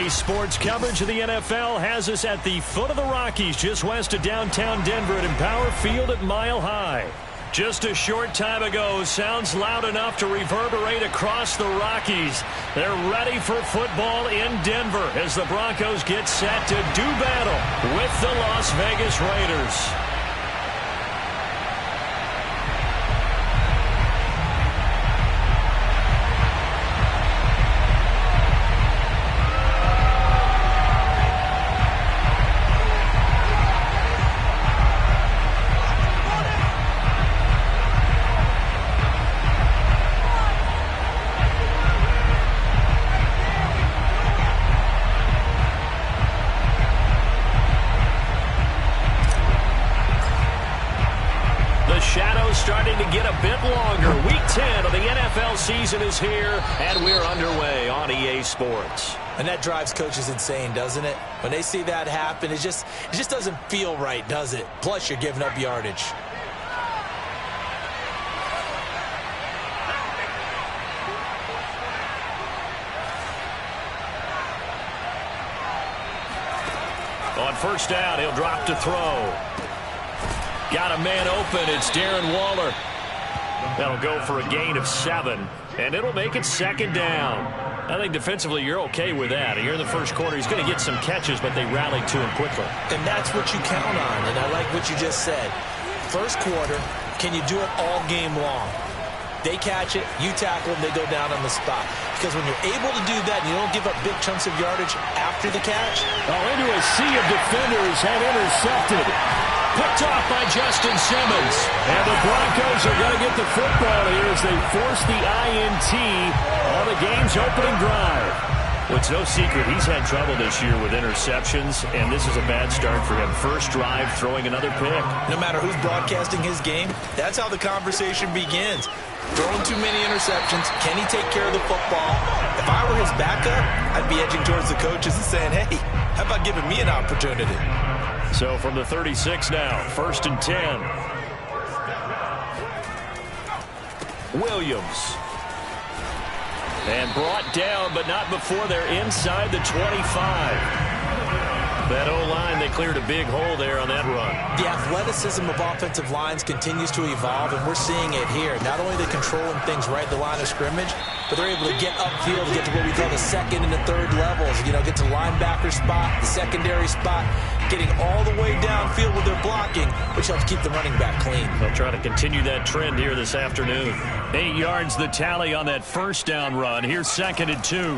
EA Sports coverage of the NFL has us at the foot of the Rockies, just west of downtown Denver at Empower Field at Mile High. Just a short time ago, sounds loud enough to reverberate across the Rockies. They're ready for football in Denver as the Broncos get set to do battle with the Las Vegas Raiders. Starting to get a bit longer. Week 10 of the NFL season is here, and we're underway on EA Sports. And that drives coaches insane, doesn't it? When they see that happen, it just doesn't feel right, does it? Plus, you're giving up yardage. On first down, he'll drop to throw. Got a man open. It's Darren Waller. That'll go for a gain of 7, and it'll make it second down. I think defensively you're okay with that. Here in the first quarter, he's going to get some catches, but they rallied to him quickly. And that's what you count on, and I like what you just said. First quarter, can you do it all game long? They catch it, you tackle them, they go down on the spot. Because when you're able to do that and you don't give up big chunks of yardage after the catch. Into a sea of defenders and intercepted. Picked off by Justin Simmons. And the Broncos are going to get the football here as they force the INT on the game's opening drive. Well, it's no secret he's had trouble this year with interceptions, and this is a bad start for him. First drive, throwing another pick. No matter who's broadcasting his game, that's how the conversation begins. Throwing too many interceptions. Can he take care of the football? If I were his backup, I'd be edging towards the coaches and saying, hey, how about giving me an opportunity? So from the 36 now, 1st and 10. Williams. And brought down, but not before they're inside the 25. That O-line, they cleared a big hole there on that run. The athleticism of offensive lines continues to evolve, and we're seeing it here. Not only are they controlling things right at the line of scrimmage, but they're able to get upfield to get to what we call the second and the third levels. You know, get to linebacker spot, the secondary spot, getting all the way downfield with their blocking, which helps keep the running back clean. They'll try to continue that trend here this afternoon. 8 yards the tally on that first down run. Here's 2nd and 2.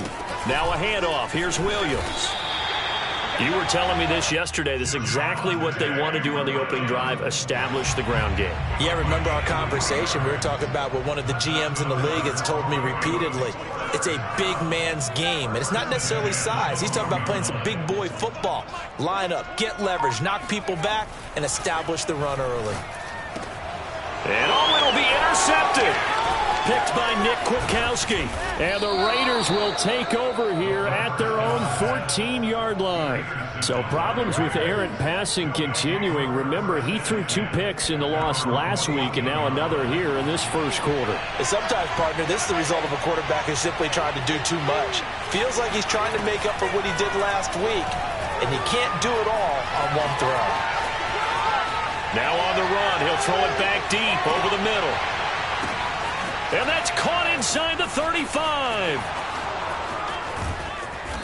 Now a handoff. Here's Williams. You were telling me this yesterday. This is exactly what they want to do on the opening drive, establish the ground game. Yeah, remember our conversation. We were talking about what one of the GMs in the league has told me repeatedly. It's a big man's game, and it's not necessarily size. He's talking about playing some big boy football. Line up, get leverage, knock people back, and establish the run early. And it'll be intercepted. Picked by Nick Kwiatkowski. And the Raiders will take over here at their own 14-yard line. So problems with errant passing continuing. Remember, he threw 2 picks in the loss last week, and now another here in this first quarter. And sometimes, partner, this is the result of a quarterback who's simply trying to do too much. Feels like he's trying to make up for what he did last week, and he can't do it all on one throw. Now on the run, he'll throw it back deep over the middle. And that's caught inside the 35.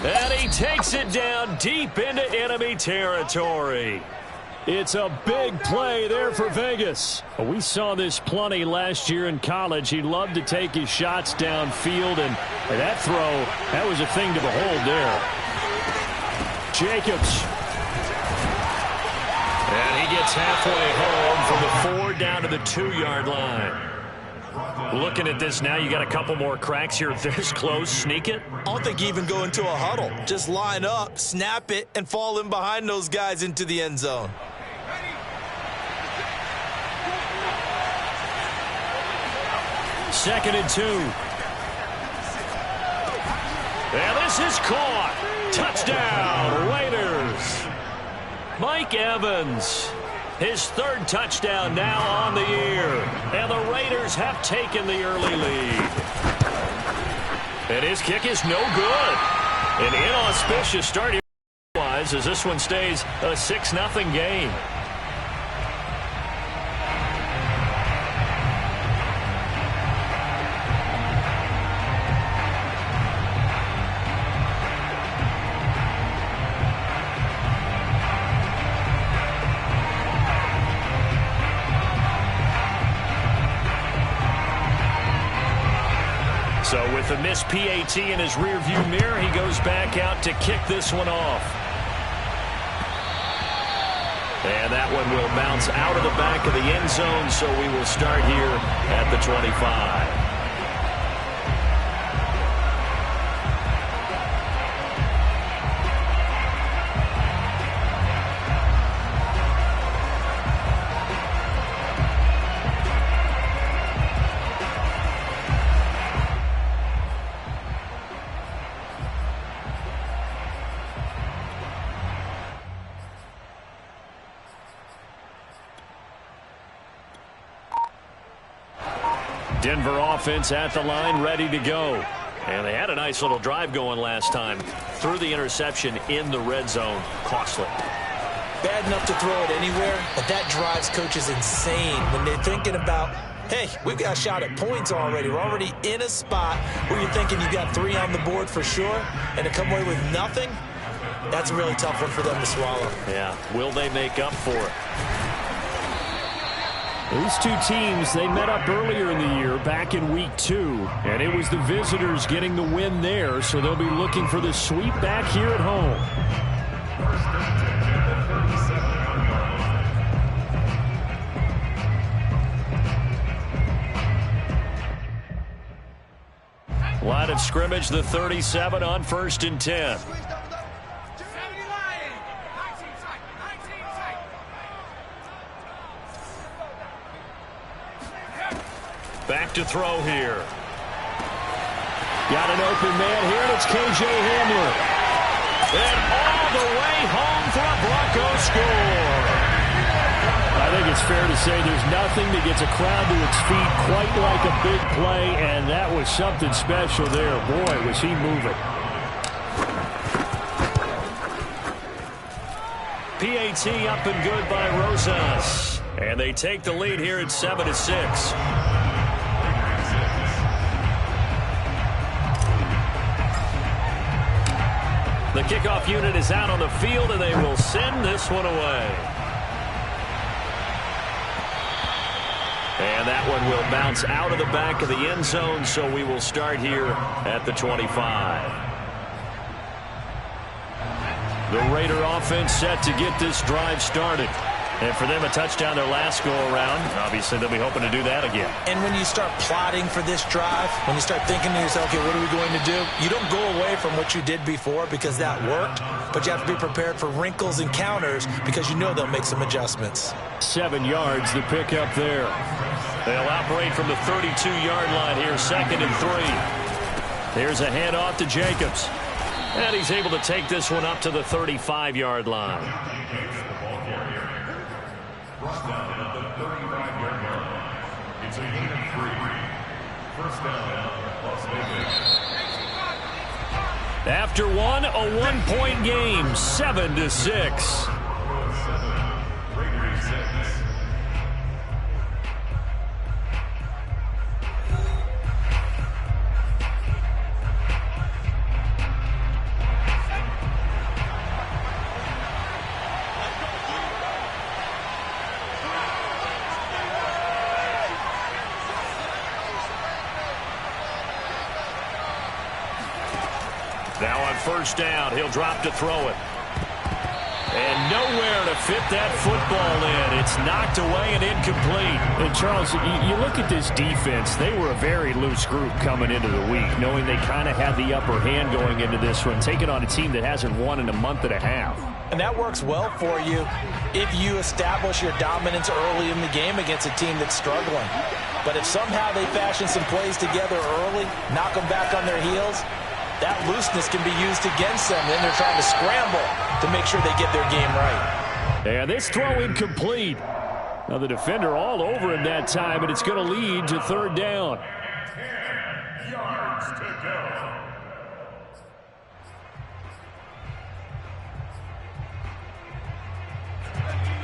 And he takes it down deep into enemy territory. It's a big play there for Vegas. We saw this plenty last year in college. He loved to take his shots downfield, and that throw, that was a thing to behold there. Jacobs. And he gets halfway home from the 4 down to the 2-yard line. Looking at this now, you got a couple more cracks here this close. Sneak it? I don't think you even go into a huddle. Just line up, snap it, and fall in behind those guys into the end zone. Second and 2. And this is caught. Touchdown, Raiders. Mike Evans. His 3rd touchdown now on the year. And the Raiders have taken the early lead. And his kick is no good. An inauspicious start here as this one stays a 6-0 game. So with the missed PAT in his rearview mirror, he goes back out to kick this one off. And that one will bounce out of the back of the end zone, so we will start here at the 25. Denver offense at the line, ready to go. And they had a nice little drive going last time. Threw the interception in the red zone. Costly. Bad enough to throw it anywhere, but that drives coaches insane when they're thinking about, hey, we've got a shot at points already. We're already in a spot where you're thinking you've got 3 on the board for sure, and to come away with nothing, that's a really tough one for them to swallow. Yeah, will they make up for it? These two teams, they met up earlier in the year, back in week 2, and it was the visitors getting the win there, so they'll be looking for the sweep back here at home. Line of scrimmage, the 37 on 1st and 10. Back to throw here. Got an open man here, and it's KJ Hamler. And all the way home for a Broncos score. I think it's fair to say there's nothing that gets a crowd to its feet quite like a big play, and that was something special there. Boy, was he moving. PAT up and good by Rosas. And they take the lead here at 7-6. The kickoff unit is out on the field, and they will send this one away. And that one will bounce out of the back of the end zone, so we will start here at the 25. The Raider offense set to get this drive started. And for them, a touchdown their last go-around. Obviously, they'll be hoping to do that again. And when you start plotting for this drive, when you start thinking to yourself, okay, what are we going to do? You don't go away from what you did before because that worked, but you have to be prepared for wrinkles and counters because you know they'll make some adjustments. 7 yards, the pickup there. They'll operate from the 32-yard line here, 2nd and 3. Here's a handoff to Jacobs. And he's able to take this one up to the 35-yard line. Brought down at the 35-yard line. It's a gain of 3. First down, Las Vegas. After one, a 1-point game, 7-6. Raiders 6. Now on 1st down, he'll drop to throw it. And nowhere to fit that football in. It's knocked away and incomplete. And Charles, you look at this defense, they were a very loose group coming into the week, knowing they kind of had the upper hand going into this one, taking on a team that hasn't won in a month and a half. And that works well for you if you establish your dominance early in the game against a team that's struggling. But if somehow they fashion some plays together early, knock them back on their heels, that looseness can be used against them. Then they're trying to scramble to make sure they get their game right. And this throw incomplete. Now the defender all over him that time, but it's going to lead to 3rd down. 10 yards to go.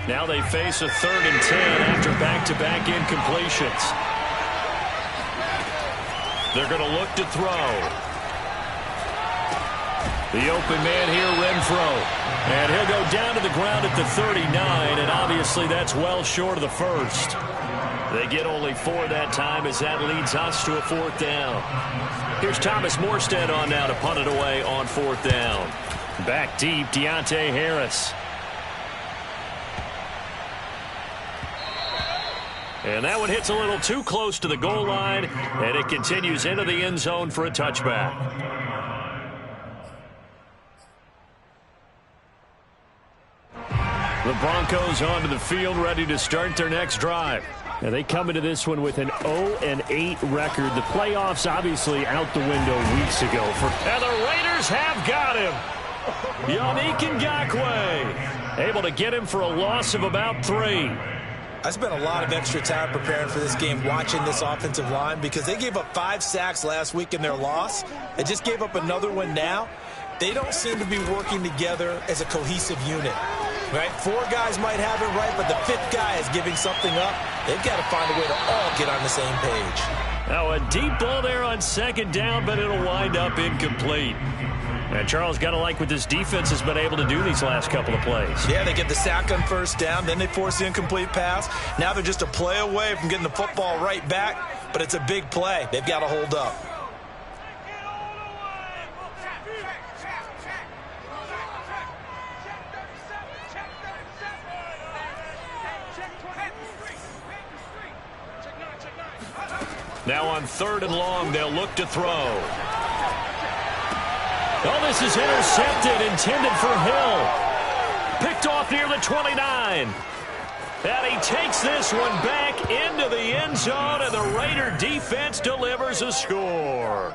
Now they face a 3rd and 10 after back-to-back incompletions. They're going to look to throw. The open man here, Renfro. And he'll go down to the ground at the 39, and obviously that's well short of the first. They get only 4 that time as that leads us to a 4th down. Here's Thomas Morstead on now to punt it away on 4th down. Back deep, Deontay Harris. And that one hits a little too close to the goal line, and it continues into the end zone for a touchback. The Broncos onto the field, ready to start their next drive. Now they come into this one with an 0-8 record. The playoffs obviously out the window weeks ago. And the Raiders have got him. Yannick Ngakoue able to get him for a loss of about 3. I spent a lot of extra time preparing for this game watching this offensive line because they gave up 5 sacks last week in their loss. They just gave up another one now. They don't seem to be working together as a cohesive unit. Right? 4 guys might have it right, but the 5th guy is giving something up. They've got to find a way to all get on the same page. Now a deep ball there on 2nd down, but it'll wind up incomplete. And Charles, got to like what this defense has been able to do these last couple of plays. Yeah, they get the sack on 1st down, then they force the incomplete pass. Now they're just a play away from getting the football right back, but it's a big play. They've got to hold up. Now on 3rd and long, they'll look to throw. Oh, this is intercepted, intended for Hill. Picked off near the 29. And he takes this one back into the end zone, and the Raider defense delivers a score.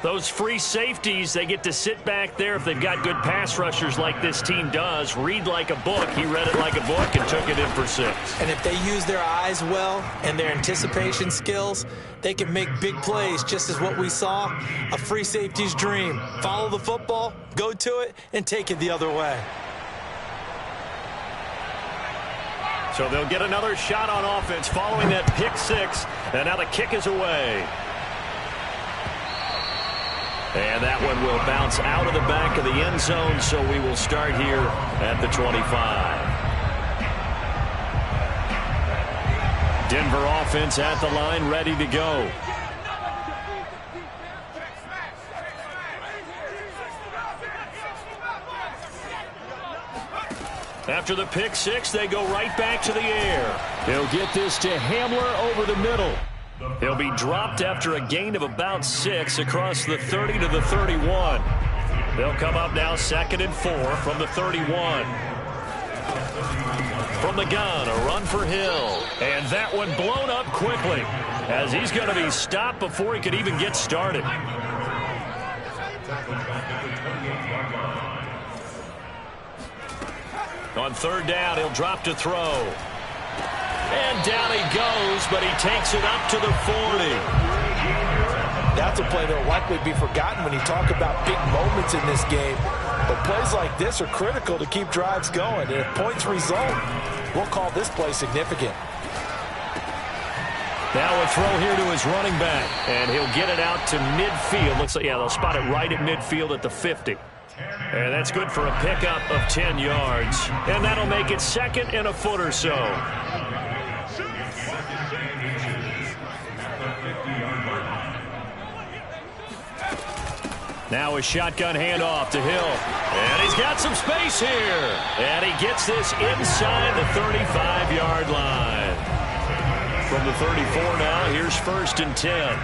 Those free safeties, they get to sit back there if they've got good pass rushers like this team does. Read like a book. He read it like a book and took it in for 6. And if they use their eyes well and their anticipation skills, they can make big plays, just as what we saw, a free safety's dream. Follow the football, go to it, and take it the other way. So they'll get another shot on offense following that pick 6. And now the kick is away. And that one will bounce out of the back of the end zone, so we will start here at the 25. Denver offense at the line, ready to go. After the pick 6, they go right back to the air. They'll get this to Hamler over the middle. He'll be dropped after a gain of about 6 across the 30 to the 31. They'll come up now 2nd and 4 from the 31. From the gun, a run for Hill. And that one blown up quickly as he's going to be stopped before he could even get started. On 3rd down, he'll drop to throw. And down he goes, but he takes it up to the 40. That's a play that will likely be forgotten when you talk about big moments in this game. But plays like this are critical to keep drives going. And if points result, we'll call this play significant. Now a throw here to his running back. And he'll get it out to midfield. Looks like, yeah, they'll spot it right at midfield at the 50. And that's good for a pickup of 10 yards. And that'll make it 2nd and a foot or so. Now a shotgun handoff to Hill. And he's got some space here. And he gets this inside the 35-yard line. From the 34 now, here's 1st and 10.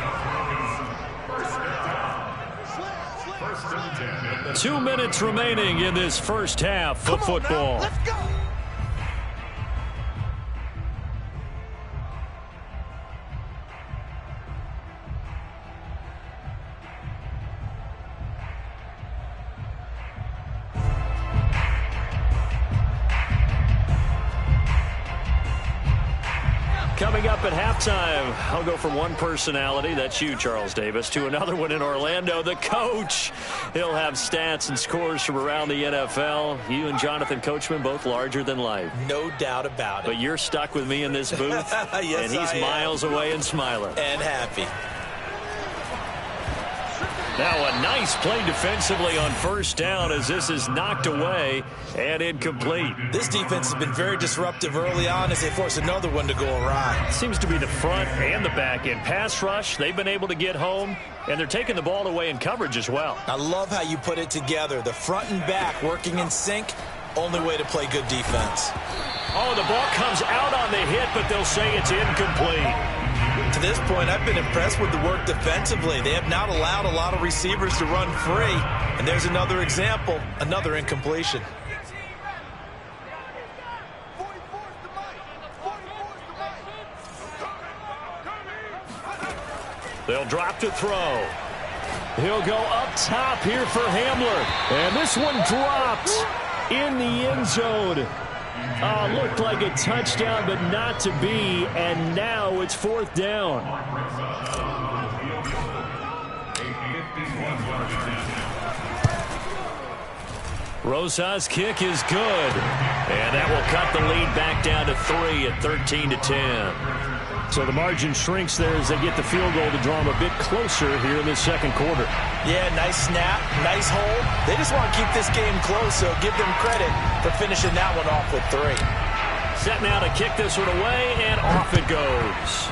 2 minutes remaining in this first half of football. Let's go. Coming up at halftime, I'll go from one personality, that's you, Charles Davis, to another one in Orlando, the coach. He'll have stats and scores from around the NFL. You and Jonathan Coachman, both larger than life. No doubt about it. But you're stuck with me in this booth, yes, and he's miles away and smiling. And happy. Now a nice play defensively on first down as this is knocked away and incomplete. This defense has been very disruptive early on as they force another one to go awry. Seems to be the front and the back end. Pass rush, they've been able to get home, and they're taking the ball away in coverage as well. I love how you put it together. The front and back working in sync, only way to play good defense. Oh, the ball comes out on the hit, but they'll say it's incomplete. To this point, I've been impressed with the work defensively. They have not allowed a lot of receivers to run free. And there's another example, another incompletion. They'll drop to throw. He'll go up top here for Hamler. And this one dropped in the end zone. Looked like a touchdown, but not to be, and now it's fourth down. Rosa's kick is good, and that will cut the lead back down to 3 at 13-10. So the margin shrinks there as they get the field goal to draw them a bit closer here in this second quarter. Yeah, nice snap, nice hold. They just want to keep this game close, so give them credit for finishing that one off with 3. Set now to kick this one away, and off it goes.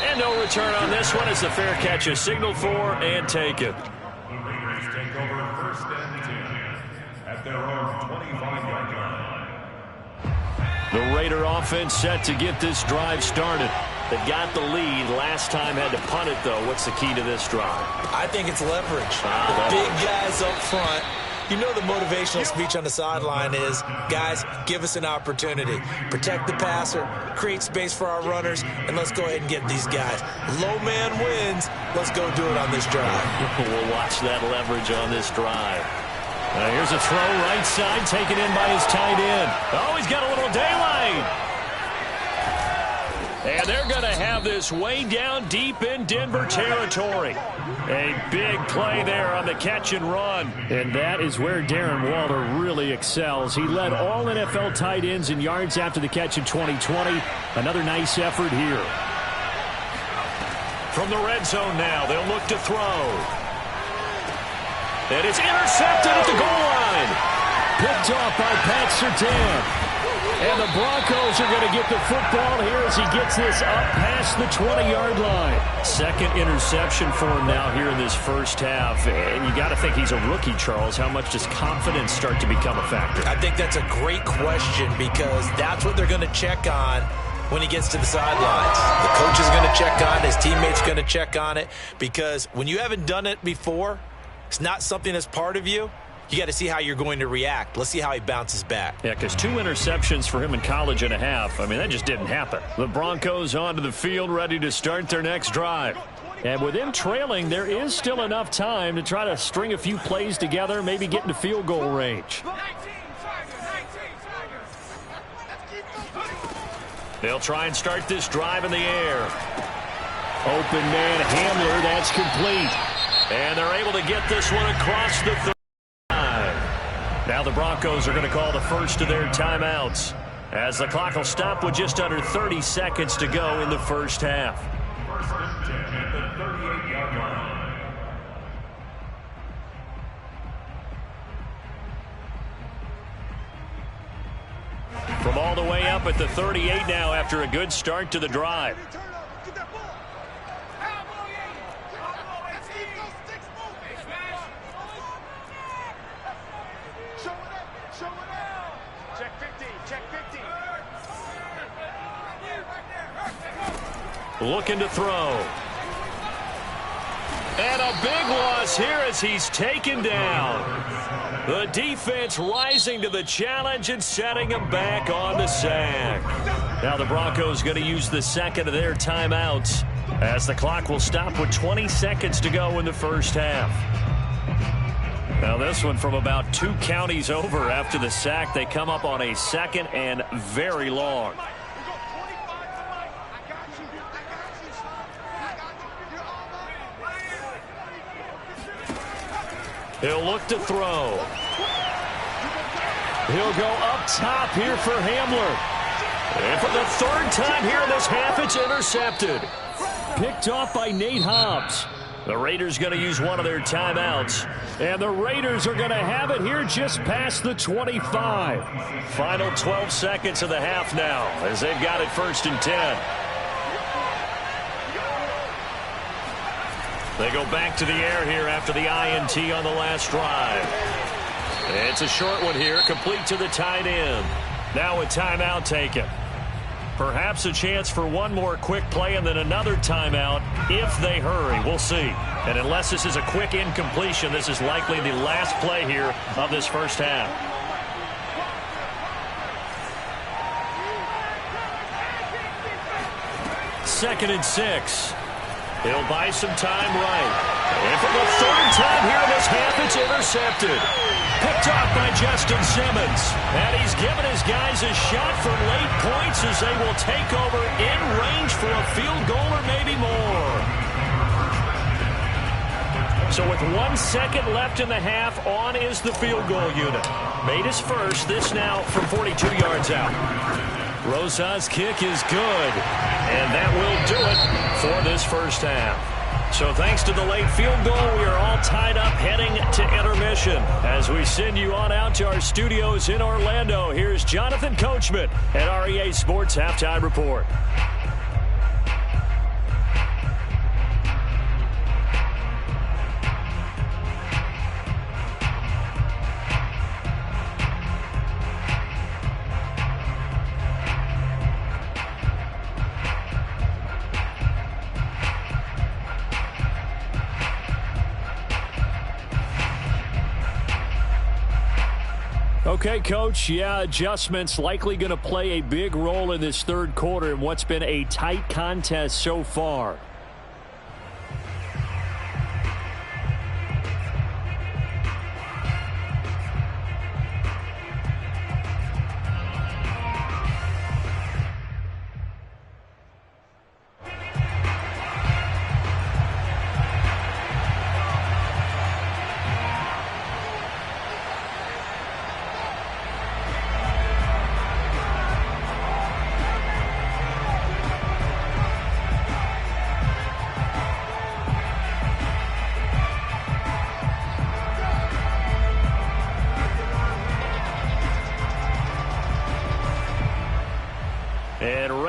And no return on this one as the fair catch is signaled for and taken. The Raiders take over first and 10 at their own 25-yard line. The Raider offense set to get this drive started. They've got the lead. Last time had to punt it, though. What's the key to this drive? I think it's leverage. The big guys up front. You know the motivational speech on the sideline is, guys, give us an opportunity. Protect the passer, create space for our runners, and let's go ahead and get these guys. Low man wins. Let's go do it on this drive. We'll watch that leverage on this drive. Here's a throw right side taken in by his tight end. Oh, he's got a little daylight. And they're going to have this way down deep in Denver territory. A big play there on the catch and run. And that is where Darren Waller really excels. He led all NFL tight ends in yards after the catch in 2020. Another nice effort here. From the red zone now, they'll look to throw. And it's intercepted at the goal line. Picked off by Pat Surtain. And the Broncos are going to get the football here as he gets this up past the 20-yard line. Second interception for him now here in this first half. And you got to think he's a rookie, Charles. How much does confidence start to become a factor? I think that's a great question because that's what they're going to check on when he gets to the sidelines. The coach is going to check on it. His teammates going to check on it because when you haven't done it before, it's not something that's part of you. You got to see how you're going to react. Let's see how he bounces back. Yeah, because 2 interceptions for him in college and a half. I mean, that just didn't happen. The Broncos onto the field ready to start their next drive. And with them trailing, there is still enough time to try to string a few plays together, maybe get into field goal range. They'll try and start this drive in the air. Open man Hamler, that's complete. And they're able to get this one across the 35. Now the Broncos are going to call the first of their timeouts as the clock will stop with just under 30 seconds to go in the first half. First and 10 at the 38-yard line. From all the way up at the 38 now after a good start to the drive. Looking to throw. And a big loss here as he's taken down. The defense rising to the challenge and setting him back on the sack. Now the Broncos going to use the second of their timeouts as the clock will stop with 20 seconds to go in the first half. Now this one from about 2 counties over after the sack. They come up on a 2nd and very long. He'll look to throw. He'll go up top here for Hamler. And for the 3rd time here in this half, it's intercepted. Picked off by Nate Hobbs. The Raiders going to use one of their timeouts. And the Raiders are going to have it here just past the 25. Final 12 seconds of the half now as they've got it 1st and 10. They go back to the air here after the INT on the last drive. It's a short one here, complete to the tight end. Now a timeout taken. Perhaps a chance for one more quick play and then another timeout if they hurry. We'll see. And unless this is a quick incompletion, this is likely the last play here of this first half. Second and 6. He'll buy some time right. And for the 3rd time here in this half, it's intercepted. Picked off by Justin Simmons. And he's given his guys a shot for late points as they will take over in range for a field goal or maybe more. So with 1 second left in the half, on is the field goal unit. Made his first, this now from 42 yards out. Rosa's kick is good, and that will do it for this first half. So thanks to the late field goal, we are all tied up heading to intermission. As we send you on out to our studios in Orlando, here's Jonathan Coachman at REA Sports Halftime Report. Okay, Coach, yeah, adjustments likely going to play a big role in this 3rd quarter in what's been a tight contest so far.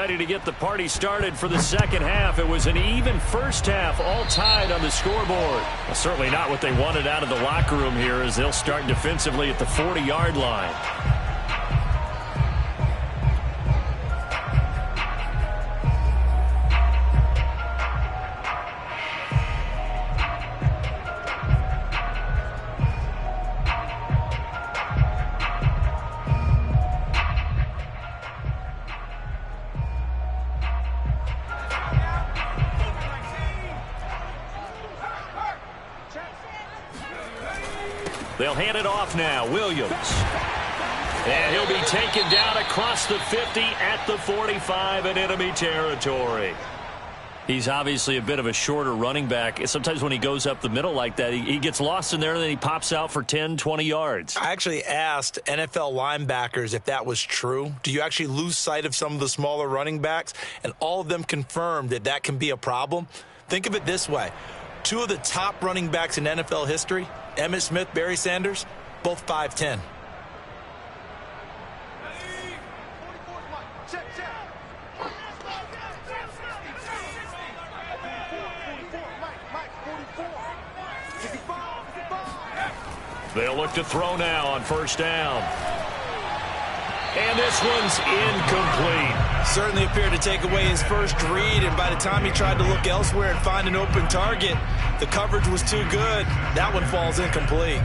To get the party started for the second half. It was an even first half, all tied on the scoreboard. Well, certainly not what they wanted out of the locker room here as they'll start defensively at the 40-yard line. They'll hand it off now. Williams. And he'll be taken down across the 50 at the 45 in enemy territory. He's obviously a bit of a shorter running back. Sometimes when he goes up the middle like that, he gets lost in there and then he pops out for 10, 20 yards. I actually asked NFL linebackers if that was true. Do you actually lose sight of some of the smaller running backs? And all of them confirmed that that can be a problem. Think of it this way. 2 of the top running backs in NFL history, Emmitt Smith, Barry Sanders, both 5'10". They'll look to throw now on first down. And this one's incomplete. Certainly appeared to take away his first read, and by the time he tried to look elsewhere and find an open target, the coverage was too good. That one falls incomplete.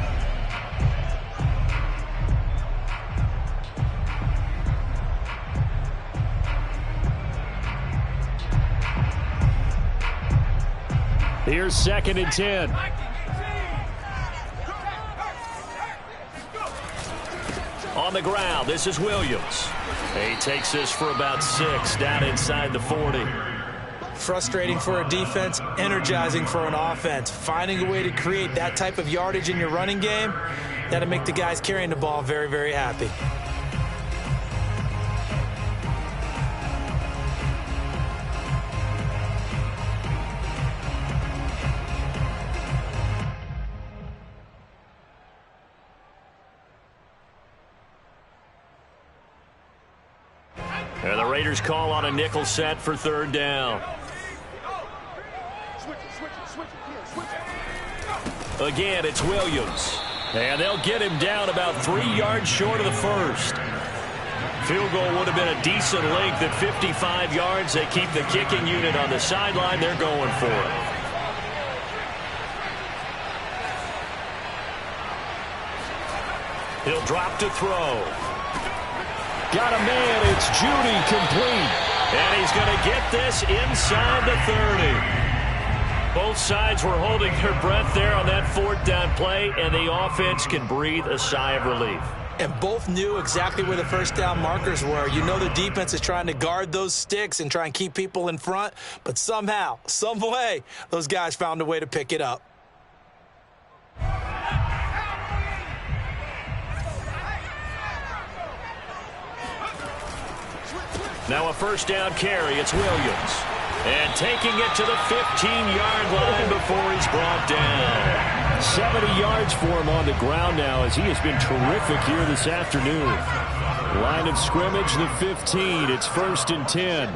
Here's 2nd and 10. On the ground, this is Williams. He takes this for about 6, down inside the 40. Frustrating for a defense, energizing for an offense. Finding a way to create that type of yardage in your running game, that'll make the guys carrying the ball very, very happy. And the Raiders call on a nickel set for 3rd down. Again, it's Williams. And they'll get him down about 3 yards short of the first. Field goal would have been a decent length at 55 yards. They keep the kicking unit on the sideline. They're going for it. He'll drop to throw. Got a man. It's Judy, complete. And he's going to get this inside the 30. Both sides were holding their breath there on that 4th down play, and the offense can breathe a sigh of relief. And both knew exactly where the 1st down markers were. You know the defense is trying to guard those sticks and try and keep people in front, but somehow, some way, those guys found a way to pick it up. Now a 1st down carry. It's Williams. And taking it to the 15-yard line before he's brought down. 70 yards for him on the ground now as he has been terrific here this afternoon. Line of scrimmage, the 15. It's 1st and 10.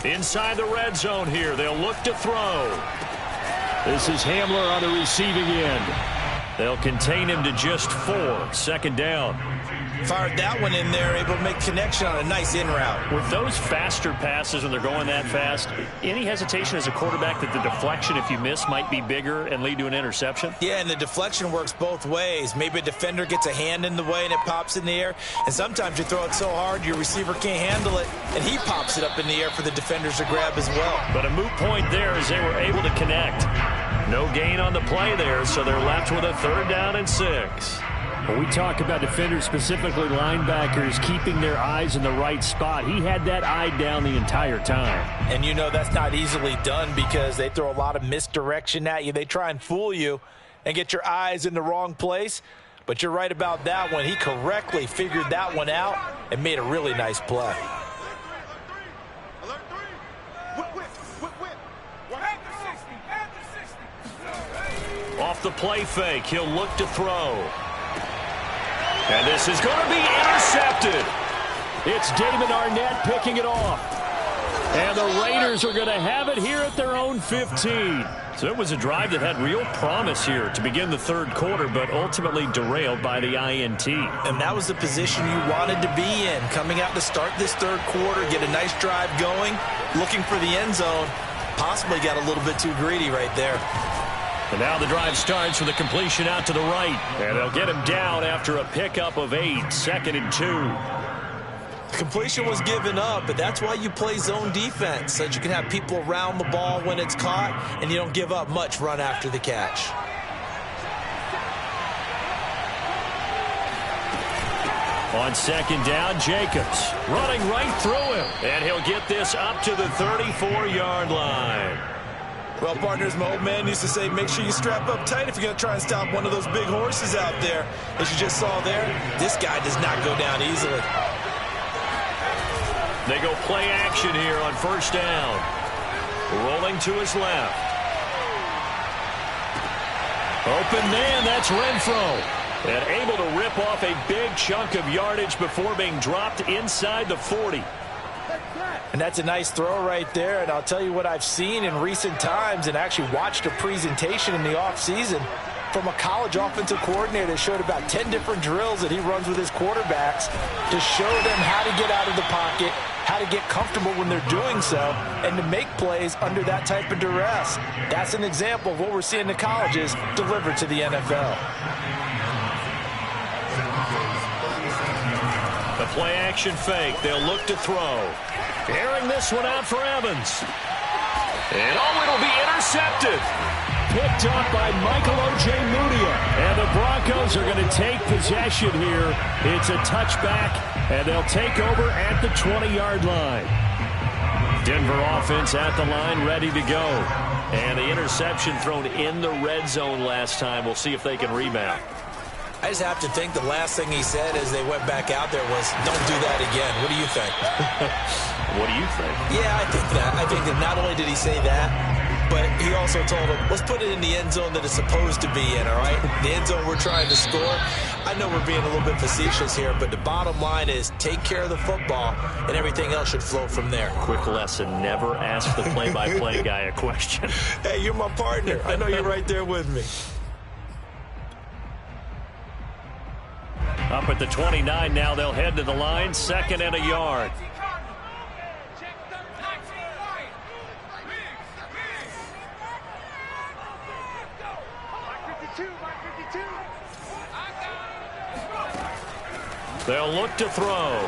Inside the red zone here. They'll look to throw. This is Hamler on the receiving end. They'll contain him to just 4. 2nd down. Fired that one in there, able to make connection on a nice in route. With those faster passes when they're going that fast, any hesitation as a quarterback that the deflection, if you miss, might be bigger and lead to an interception? Yeah, and the deflection works both ways. Maybe a defender gets a hand in the way and it pops in the air. And sometimes you throw it so hard your receiver can't handle it, and he pops it up in the air for the defenders to grab as well. But a moot point there as they were able to connect. No gain on the play there, so they're left with a 3rd down and 6. When we talk about defenders, specifically linebackers, keeping their eyes in the right spot, he had that eye down the entire time. And you know that's not easily done because they throw a lot of misdirection at you. They try and fool you and get your eyes in the wrong place. But you're right about that one. He correctly figured that one out and made a really nice play. Off the play fake, he'll look to throw. And this is going to be intercepted. It's Damon Arnett picking it off. And the Raiders are going to have it here at their own 15. So it was a drive that had real promise here to begin the 3rd quarter, but ultimately derailed by the INT. And that was the position you wanted to be in, coming out to start this 3rd quarter, get a nice drive going, looking for the end zone. Possibly got a little bit too greedy right there. And now the drive starts with a completion out to the right. And they'll get him down after a pickup of 8, 2nd and 2. The completion was given up, but that's why you play zone defense, so that you can have people around the ball when it's caught, and you don't give up much run after the catch. On 2nd down, Jacobs running right through him. And he'll get this up to the 34-yard line. Well, partners, my old man used to say, make sure you strap up tight if you're going to try and stop one of those big horses out there. As you just saw there, this guy does not go down easily. They go play action here on 1st down. Rolling to his left. Open man, that's Renfro. And able to rip off a big chunk of yardage before being dropped inside the 40. And that's a nice throw right there. And I'll tell you what I've seen in recent times and actually watched a presentation in the offseason from a college offensive coordinator that showed about 10 different drills that he runs with his quarterbacks to show them how to get out of the pocket, how to get comfortable when they're doing so, and to make plays under that type of duress. That's an example of what we're seeing in colleges delivered to the NFL. The play-action fake. They'll look to throw. Airing this one out for Evans. And, it'll be intercepted. Picked up by Michael Ojemudia. And the Broncos are going to take possession here. It's a touchback, and they'll take over at the 20-yard line. Denver offense at the line, ready to go. And the interception thrown in the red zone last time. We'll see if they can rebound. I just have to think the last thing he said as they went back out there was, don't do that again. What do you think? What do you think? Yeah, I think that. I think that not only did he say that, but he also told him, let's put it in the end zone that it's supposed to be in, all right? The end zone we're trying to score. I know we're being a little bit facetious here, but the bottom line is take care of the football, and everything else should flow from there. Quick lesson, never ask the play-by-play guy a question. Hey, you're my partner. I know you're right there with me. Up at the 29 now, they'll head to the line, 2nd and a yard. They'll look to throw.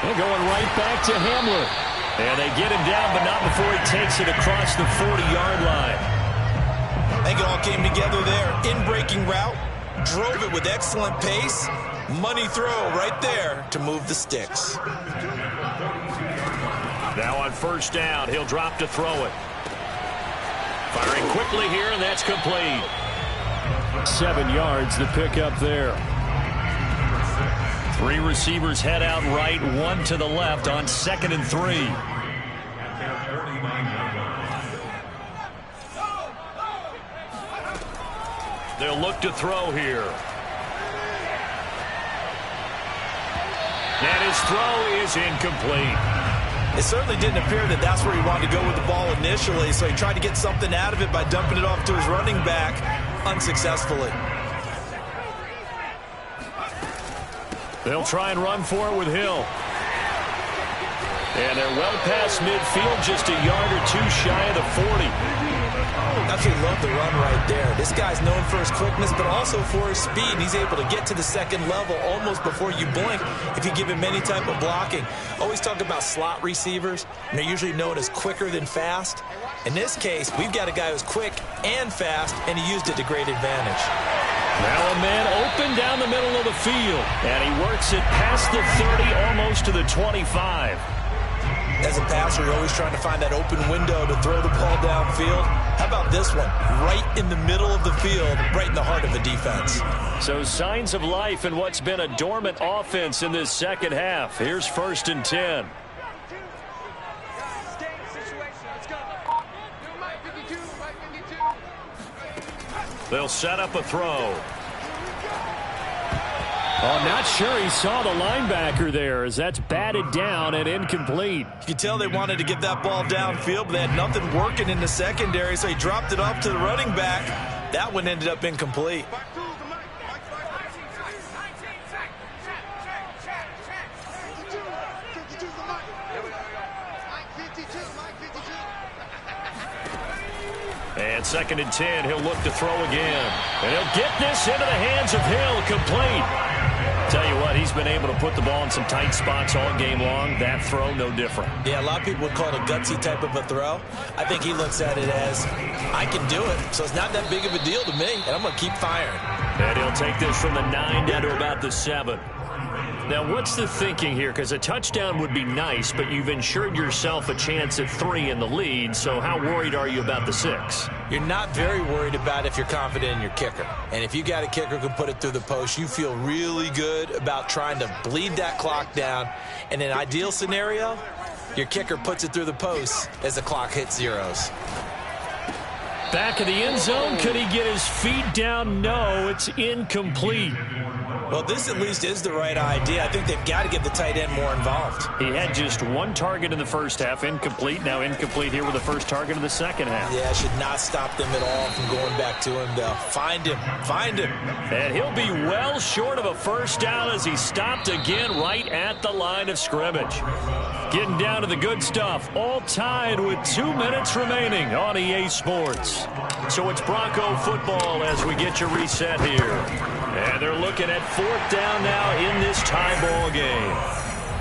They're going right back to Hamler. And they get him down, but not before he takes it across the 40-yard line. I think it all came together there. In-breaking route, drove it with excellent pace. Money throw right there to move the sticks. Now on 1st down, he'll drop to throw it. Firing quickly here, and that's complete. 7 yards, the pickup there. 3 receivers head out right, 1 to the left on 2nd and 3. They'll look to throw here. And his throw is incomplete. It certainly didn't appear that that's where he wanted to go with the ball initially, so he tried to get something out of it by dumping it off to his running back unsuccessfully. They'll try and run for it with Hill. And they're well past midfield, just a yard or 2 shy of the 40. Absolutely love the run right there. This guy's known for his quickness, but also for his speed. He's able to get to the 2nd level almost before you blink if you give him any type of blocking. Always talk about slot receivers, and they're usually known as quicker than fast. In this case, we've got a guy who's quick and fast, and he used it to great advantage. Now a man open down the middle of the field, and he works it past the 30, almost to the 25. As a passer, you're always trying to find that open window to throw the ball downfield. How about this one? Right in the middle of the field, right in the heart of the defense. So signs of life in what's been a dormant offense in this 2nd half. Here's 1st and 10. They'll set up a throw. Oh, not sure he saw the linebacker there as that's batted down and incomplete. You could tell they wanted to get that ball downfield, but they had nothing working in the secondary, so he dropped it off to the running back. That one ended up incomplete. And 2nd and 10, he'll look to throw again. And he'll get this into the hands of Hill, complete. Tell you what, he's been able to put the ball in some tight spots all game long. That throw, no different. Yeah, a lot of people would call it a gutsy type of a throw. I think he looks at it as, I can do it, so it's not that big of a deal to me, and I'm going to keep firing. And he'll take this from the 9 down to about the 7. Now, what's the thinking here? Because a touchdown would be nice, but you've ensured yourself a chance at 3 in the lead, so how worried are you about the 6? You're not very worried about if you're confident in your kicker. And if you got a kicker who can put it through the post, you feel really good about trying to bleed that clock down. In an ideal scenario, your kicker puts it through the post as the clock hits zeros. Back of the end zone, could he get his feet down? No, it's incomplete. Well, this at least is the right idea. I think they've got to get the tight end more involved. He had just 1 target in the 1st half, incomplete. Now incomplete here with the 1st target of the 2nd half. Yeah, should not stop them at all from going back to him, though. Find him. Find him. And he'll be well short of a 1st down as he stopped again right at the line of scrimmage. Getting down to the good stuff. All tied with 2 minutes remaining on EA Sports. points. So it's Bronco football as we get you reset here. And they're looking at 4th down now in this tie ball game.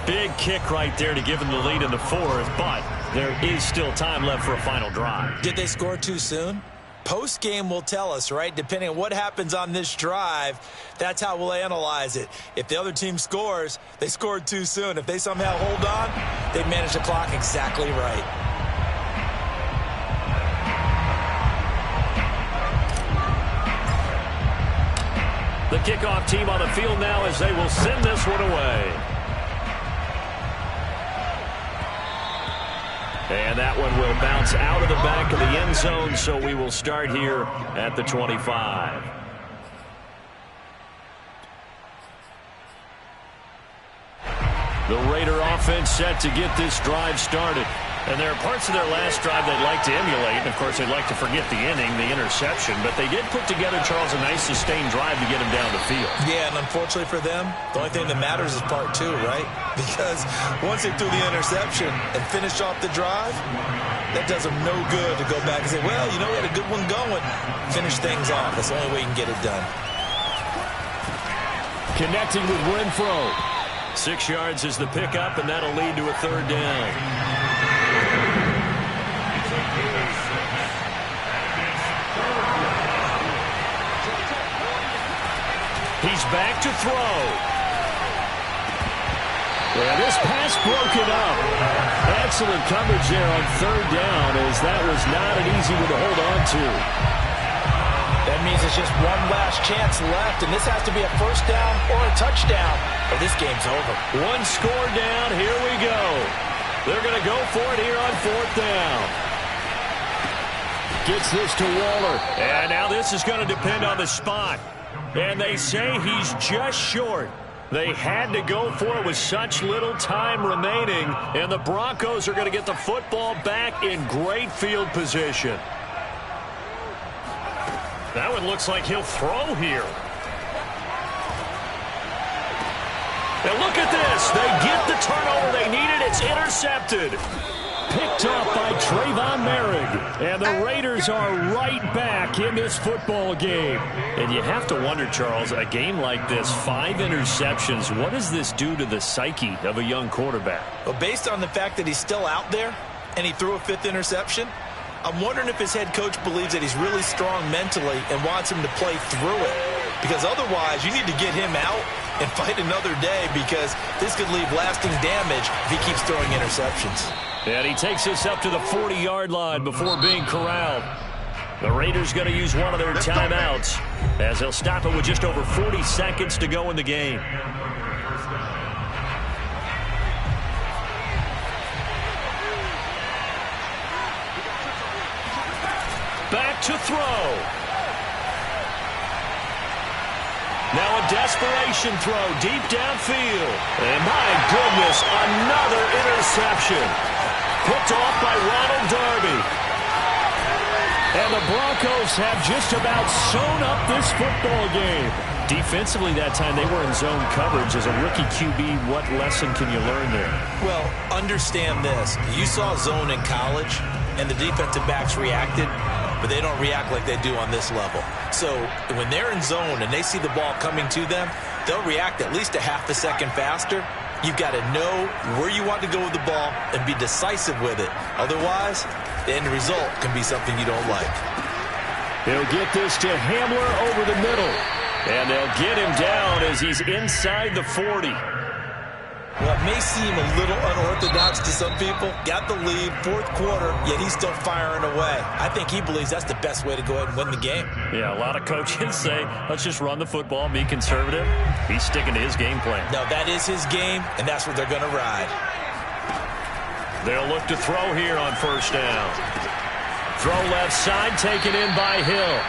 Big kick right there to give them the lead in the 4th, but there is still time left for a final drive. Did they score too soon? Post-game will tell us, right? Depending on what happens on this drive, that's how we'll analyze it. If the other team scores, they scored too soon. If they somehow hold on, they manage the clock exactly right. The kickoff team on the field now as they will send this one away. And that one will bounce out of the back of the end zone, so we will start here at the 25. The Raider offense set to get this drive started. And there are parts of their last drive they'd like to emulate. And, of course, they'd like to forget the inning, the interception. But they did put together, Charles, a nice sustained drive to get him down the field. Yeah, and unfortunately for them, the only thing that matters is part 2, right? Because once they threw the interception and finished off the drive, that does them no good to go back and say, well, you know, we had a good one going. Finish things off. That's the only way you can get it done. Connecting with Renfro. 6 yards is the pickup, and that'll lead to a 3rd down. He's back to throw. Yeah, this pass broken up. Excellent coverage there on 3rd down, as that was not an easy one to hold on to. That means it's just one last chance left, and this has to be a 1st down or a touchdown, or this game's over. One score down. Here we go. They're going to go for it here on 4th down. Gets this to Waller. And now this is going to depend on the spot. And they say he's just short. They had to go for it with such little time remaining. And the Broncos are going to get the football back in great field position. That one looks like he'll throw here. And look at this. They get the turnover they needed. It's intercepted. Picked off by Trayvon Merrick. And the Raiders are right back in this football game. And you have to wonder, Charles, a game like this, 5 interceptions, what does this do to the psyche of a young quarterback? Well, based on the fact that he's still out there and he threw a 5th interception, I'm wondering if his head coach believes that he's really strong mentally and wants him to play through it. Because otherwise, you need to get him out and fight another day, because this could leave lasting damage if he keeps throwing interceptions. And he takes this up to the 40-yard line before being corralled. The Raiders going to use one of their timeouts as they'll stop it with just over 40 seconds to go in the game. Back to throw. Now a desperation throw deep downfield. And my goodness, another interception. Picked off by Ronald Darby. And the Broncos have just about sewn up this football game. Defensively that time, they were in zone coverage. As a rookie QB, what lesson can you learn there? Well, understand this. You saw zone in college, and the defensive backs reacted, but they don't react like they do on this level. So when they're in zone and they see the ball coming to them, they'll react at least a half a second faster. You've got to know where you want to go with the ball and be decisive with it. Otherwise, the end result can be something you don't like. They'll get this to Hamler over the middle. And they'll get him down as he's inside the 40. Well, it may seem a little unorthodox to some people. Got the lead, 4th quarter, yet he's still firing away. I think he believes that's the best way to go ahead and win the game. Yeah, a lot of coaches say, let's just run the football, be conservative. He's sticking to his game plan. No, that is his game, and that's what they're going to ride. They'll look to throw here on 1st down. Throw left side, taken in by Hill.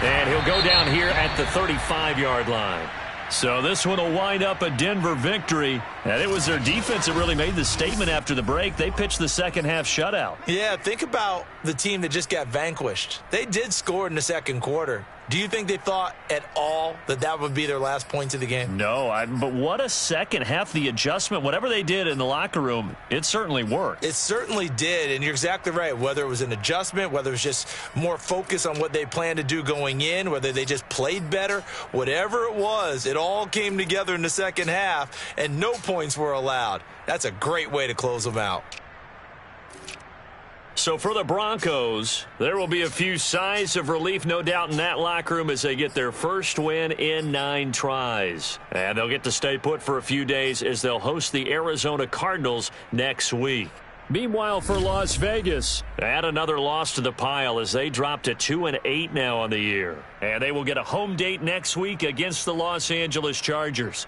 And he'll go down here at the 35-yard line. So this one will wind up a Denver victory. And it was their defense that really made the statement after the break. They pitched the second-half shutout. Yeah, think about the team that just got vanquished. They did score in the 2nd quarter, Do you think they thought at all that that would be their last points of the game? No, but what a second half. The adjustment, whatever they did in the locker room, it certainly worked. It certainly did, and you're exactly right. Whether it was an adjustment, whether it was just more focus on what they planned to do going in, whether they just played better, whatever it was, it all came together in the second half, and no points were allowed. That's a great way to close them out. So for the Broncos, there will be a few sighs of relief, no doubt, in that locker room as they get their first win in 9 tries. And they'll get to stay put for a few days as they'll host the Arizona Cardinals next week. Meanwhile, for Las Vegas, add another loss to the pile as they drop to 2-8 now on the year. And they will get a home date next week against the Los Angeles Chargers.